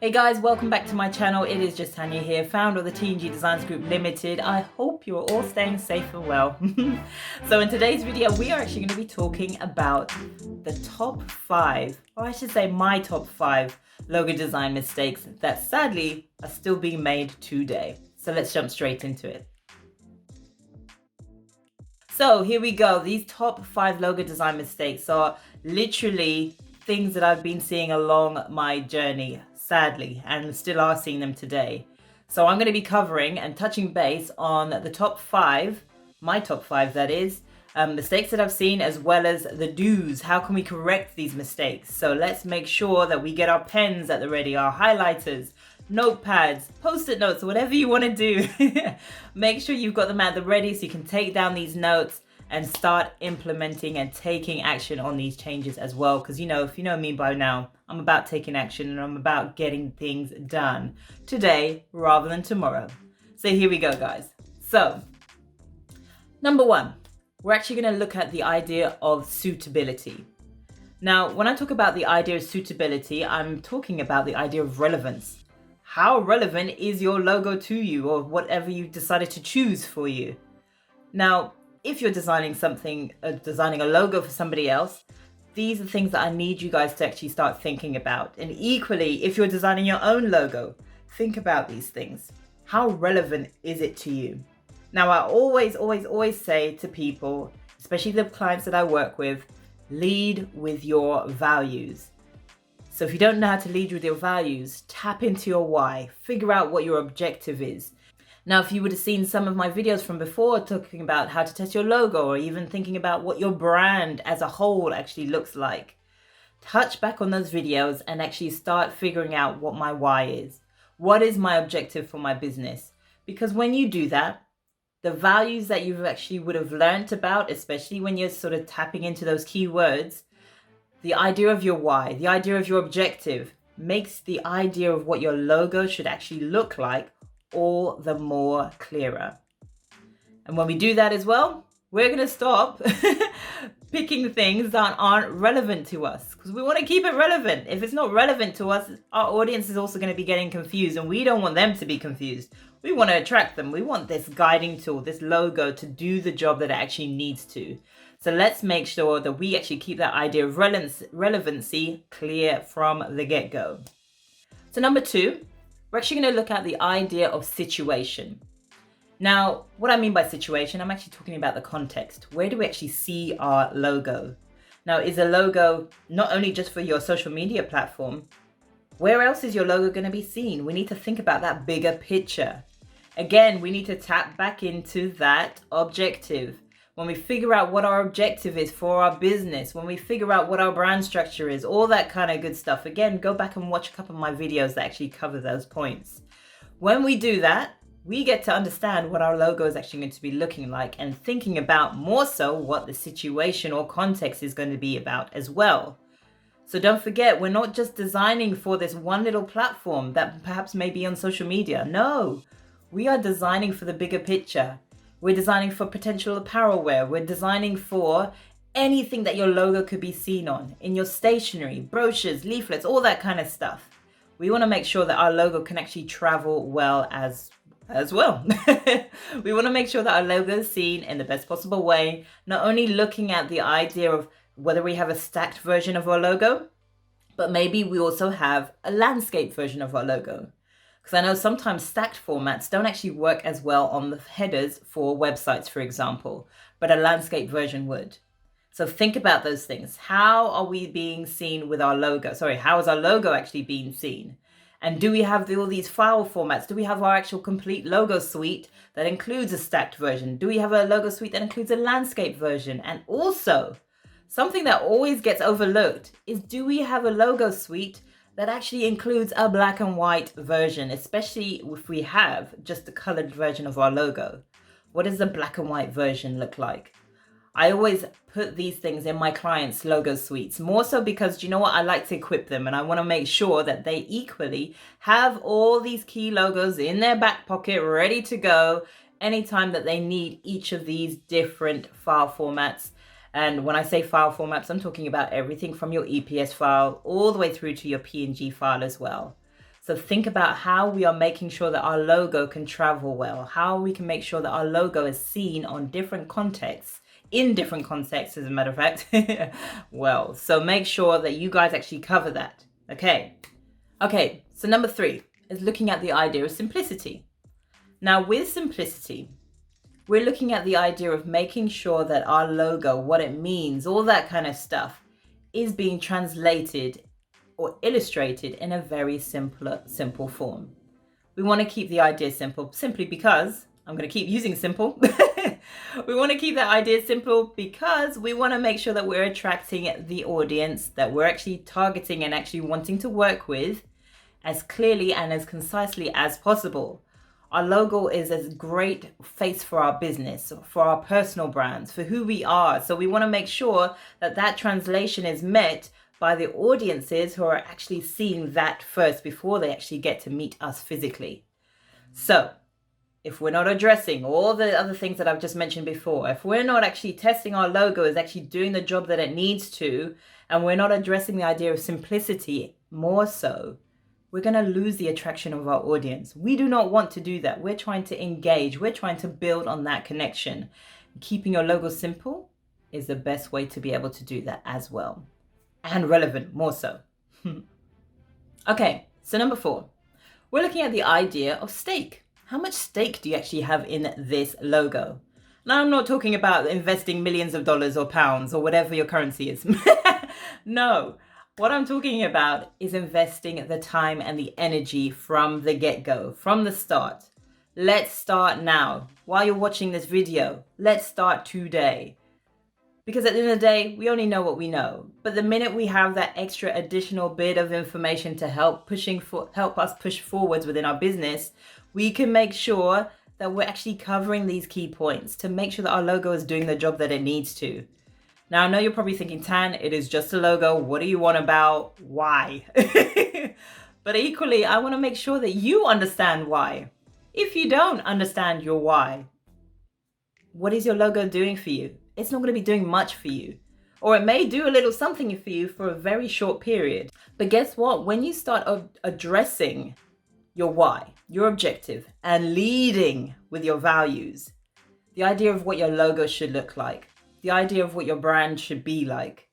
Hey guys, welcome back to my channel. It is just Tanya here, founder of the TNG Designs Group Limited. I hope you're all staying safe and well. So in today's video, we are actually going to be talking about the top 5, or I should say my top 5 logo design mistakes that sadly are still being made today. So let's jump straight into it. So here we go. These top 5 logo design mistakes are literally things that I've been seeing along my journey, sadly, and still are seeing them today. So I'm going to be covering and touching base on the top 5, my top 5 that is, mistakes that I've seen, as well as the do's. How can we correct these mistakes? So let's make sure that we get our pens at the ready, our highlighters, notepads, post-it notes, whatever you want to do. Make sure you've got them at the ready so you can take down these notes and start implementing and taking action on these changes as well. Because, if you know me by now, I'm about taking action and I'm about getting things done today rather than tomorrow. So here we go, guys. So, number 1, we're actually going to look at the idea of suitability. Now, when I talk about the idea of suitability, I'm talking about the idea of relevance. How relevant is your logo to you, or whatever you decided to choose for you? Now, if you're designing a logo for somebody else, these are things that I need you guys to actually start thinking about. And equally, if you're designing your own logo, think about these things. How relevant is it to you? Now, I always say to people, especially the clients that I work with, lead with your values. So if you don't know how to lead with your values, tap into your why, figure out what your objective is. Now, if you would have seen some of my videos from before talking about how to test your logo, or even thinking about what your brand as a whole actually looks like, touch back on those videos and actually start figuring out what my why is. What is my objective for my business? Because when you do that, the values that you actually would have learned about, especially when you're sort of tapping into those keywords, the idea of your why, the idea of your objective, makes the idea of what your logo should actually look like all the more clearer. And when we do that as well, we're going to stop picking things that aren't relevant to us, because we want to keep it relevant. If it's not relevant to us, our audience is also going to be getting confused, and we don't want them to be confused. We want to attract them. We want this guiding tool, this logo, to do the job that it actually needs to. So let's make sure that we actually keep that idea of relevancy clear from the get-go. So number 2, we're actually going to look at the idea of situation. Now, what I mean by situation, I'm actually talking about the context. Where do we actually see our logo? Now, is a logo not only just for your social media platform? Where else is your logo going to be seen? We need to think about that bigger picture. Again, we need to tap back into that objective. When we figure out what our objective is for our business, when we figure out what our brand structure is, all that kind of good stuff. Again, go back and watch a couple of my videos that actually cover those points. When we do that, we get to understand what our logo is actually going to be looking like, and thinking about more so what the situation or context is going to be about as well. So don't forget, we're not just designing for this one little platform that perhaps may be on social media. No, we are designing for the bigger picture. We're designing for potential apparel wear. We're designing for anything that your logo could be seen on, in your stationery, brochures, leaflets, all that kind of stuff. We want to make sure that our logo can actually travel well as well. We want to make sure that our logo is seen in the best possible way, not only looking at the idea of whether we have a stacked version of our logo, but maybe we also have a landscape version of our logo. Because I know sometimes stacked formats don't actually work as well on the headers for websites, for example, but a landscape version would. So think about those things. How are we being seen with our logo? How is our logo actually being seen? And do we have all these file formats? Do we have our actual complete logo suite that includes a stacked version? Do we have a logo suite that includes a landscape version? And also, something that always gets overlooked is, do we have a logo suite that actually includes a black and white version, especially if we have just the colored version of our logo? What does the black and white version look like? I always put these things in my clients' logo suites, more so because, you know what, I like to equip them, and I want to make sure that they equally have all these key logos in their back pocket ready to go anytime that they need each of these different file formats. And when I say file formats, I'm talking about everything from your EPS file all the way through to your PNG file as well. So think about how we are making sure that our logo can travel well, how we can make sure that our logo is seen on different contexts, in different contexts, as a matter of fact. Well, so make sure that you guys actually cover that. Okay, so number 3 is looking at the idea of simplicity. Now, with simplicity, we're looking at the idea of making sure that our logo, what it means, all that kind of stuff, is being translated or illustrated in a very simple form. We want to keep the idea simple simply because I'm going to keep using simple. We want to keep that idea simple because we want to make sure that we're attracting the audience that we're actually targeting and actually wanting to work with as clearly and as concisely as possible. Our logo is a great face for our business, for our personal brands, for who we are. So we want to make sure that that translation is met by the audiences who are actually seeing that first before they actually get to meet us physically. So if we're not addressing all the other things that I've just mentioned before, if we're not actually testing our logo is actually doing the job that it needs to, and we're not addressing the idea of simplicity more so, we're going to lose the attraction of our audience. We do not want to do that. We're trying to engage. We're trying to build on that connection. Keeping your logo simple is the best way to be able to do that as well. And relevant, more so. Okay, so number 4. We're looking at the idea of stake. How much stake do you actually have in this logo? Now, I'm not talking about investing millions of dollars or pounds or whatever your currency is. No. What I'm talking about is investing the time and the energy from the get-go, from the start. Let's start now. While you're watching this video, let's start today. Because at the end of the day, we only know what we know. But the minute we have that extra additional bit of information to help us push forwards within our business, we can make sure that we're actually covering these key points to make sure that our logo is doing the job that it needs to. Now, I know you're probably thinking, Tan, it is just a logo. What do you want about? Why? But equally, I want to make sure that you understand why. If you don't understand your why, what is your logo doing for you? It's not going to be doing much for you. Or it may do a little something for you for a very short period. But guess what? When you start addressing your why, your objective, and leading with your values, the idea of what your logo should look like, the idea of what your brand should be like,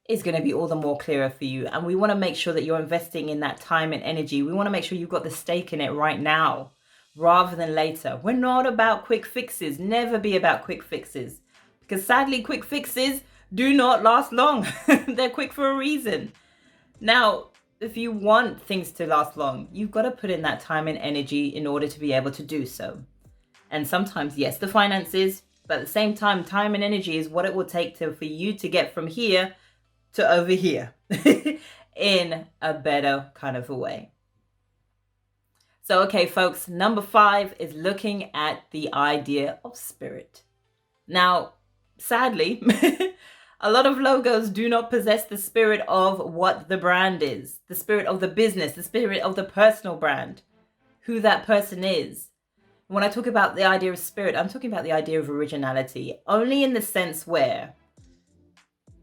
is going to be all the more clearer for you. And we want to make sure that you're investing in that time and energy. We want to make sure you've got the stake in it right now rather than later. We're not about quick fixes. Never be about quick fixes. Because sadly, quick fixes do not last long. They're quick for a reason. Now, if you want things to last long, you've got to put in that time and energy in order to be able to do so. And sometimes, yes, the finances, but at the same time, time and energy is what it will take for you to get from here to over here in a better kind of a way. So, okay, folks, number 5 is looking at the idea of spirit. Now, sadly, a lot of logos do not possess the spirit of what the brand is, the spirit of the business, the spirit of the personal brand, who that person is. When I talk about the idea of spirit, I'm talking about the idea of originality, only in the sense where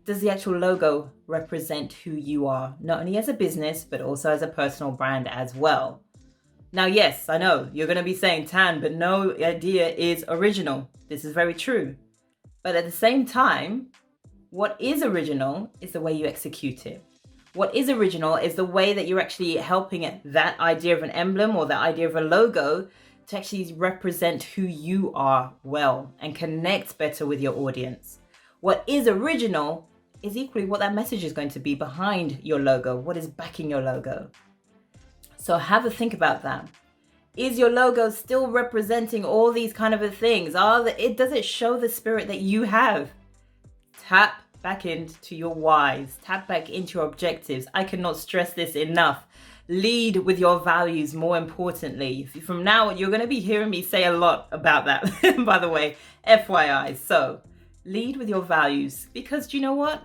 does the actual logo represent who you are, not only as a business, but also as a personal brand as well. Now, yes, I know you're going to be saying, Tan, but no idea is original. This is very true. But at the same time, what is original is the way you execute it. What is original is the way that you're actually helping that idea of an emblem or that idea of a logo to actually represent who you are well and connect better with your audience. What is original is equally what that message is going to be behind your logo, what is backing your logo. So have a think about that. Is your logo still representing all these kind of things? Does it show the spirit that you have? Tap back into your whys, tap back into your objectives. I cannot stress this enough. Lead with your values, more importantly. From now, you're going to be hearing me say a lot about that, by the way, FYI. So lead with your values, because do you know what?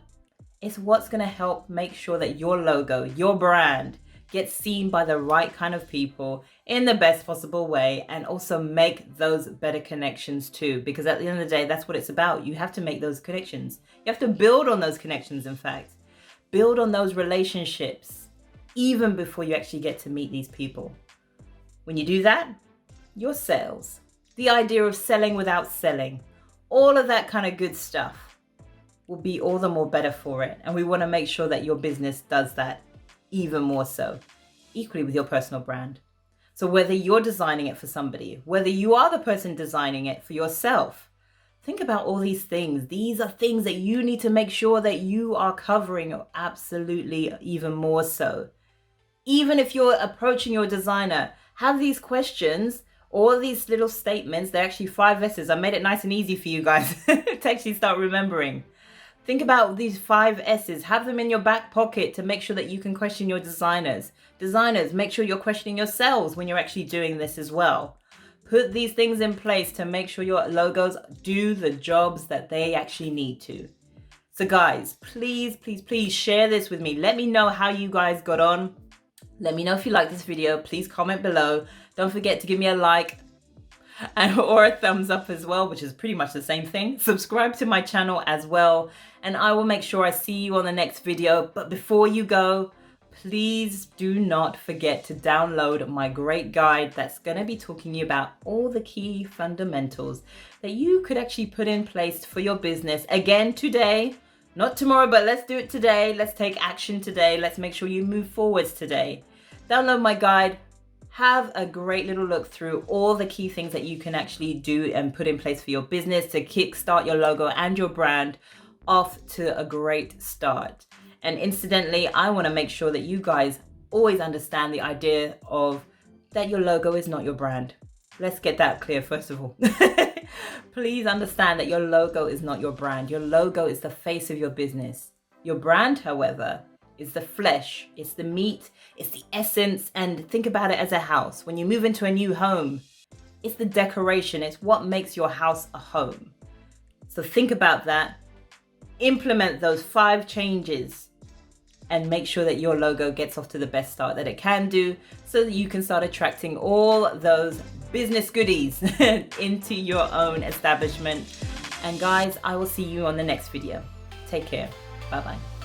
It's what's going to help make sure that your logo, your brand, gets seen by the right kind of people in the best possible way, and also make those better connections too. Because at the end of the day, that's what it's about. You have to make those connections. You have to build on those connections, in fact. Build on those relationships. even before you actually get to meet these people. When you do that, your sales, the idea of selling without selling, all of that kind of good stuff will be all the more better for it. And we want to make sure that your business does that even more so, equally with your personal brand. So whether you're designing it for somebody, whether you are the person designing it for yourself, think about all these things. These are things that you need to make sure that you are covering absolutely even more so. Even if you're approaching your designer, have these questions, all these little statements. They're actually 5 S's. I made it nice and easy for you guys to actually start remembering. Think about these 5 S's. Have them in your back pocket to make sure that you can question your designers. Designers, make sure you're questioning yourselves when you're actually doing this as well. Put these things in place to make sure your logos do the jobs that they actually need to. So guys, please, please, please share this with me. Let me know how you guys got on. Let me know if you like this video. Please comment below. Don't forget to give me a like or a thumbs up as well, which is pretty much the same thing. Subscribe to my channel as well, and I will make sure I see you on the next video. But before you go, please do not forget to download my great guide that's going to be talking to you about all the key fundamentals that you could actually put in place for your business. Again, today, not tomorrow, but let's do it today. Let's take action today. Let's make sure you move forwards today. Download my guide. Have a great little look through all the key things that you can actually do and put in place for your business to kickstart your logo and your brand off to a great start. And incidentally, I want to make sure that you guys always understand the idea of that your logo is not your brand. Let's get that clear first of all. Please understand that your logo is not your brand. Your logo is the face of your business. Your brand, however, is the flesh, it's the meat, it's the essence. And think about it as a house. When you move into a new home, it's the decoration, it's what makes your house a home. So think about that, implement those 5 changes, and make sure that your logo gets off to the best start that it can do, so that you can start attracting all those business goodies into your own establishment. And guys, I will see you on the next video. Take care. Bye-bye.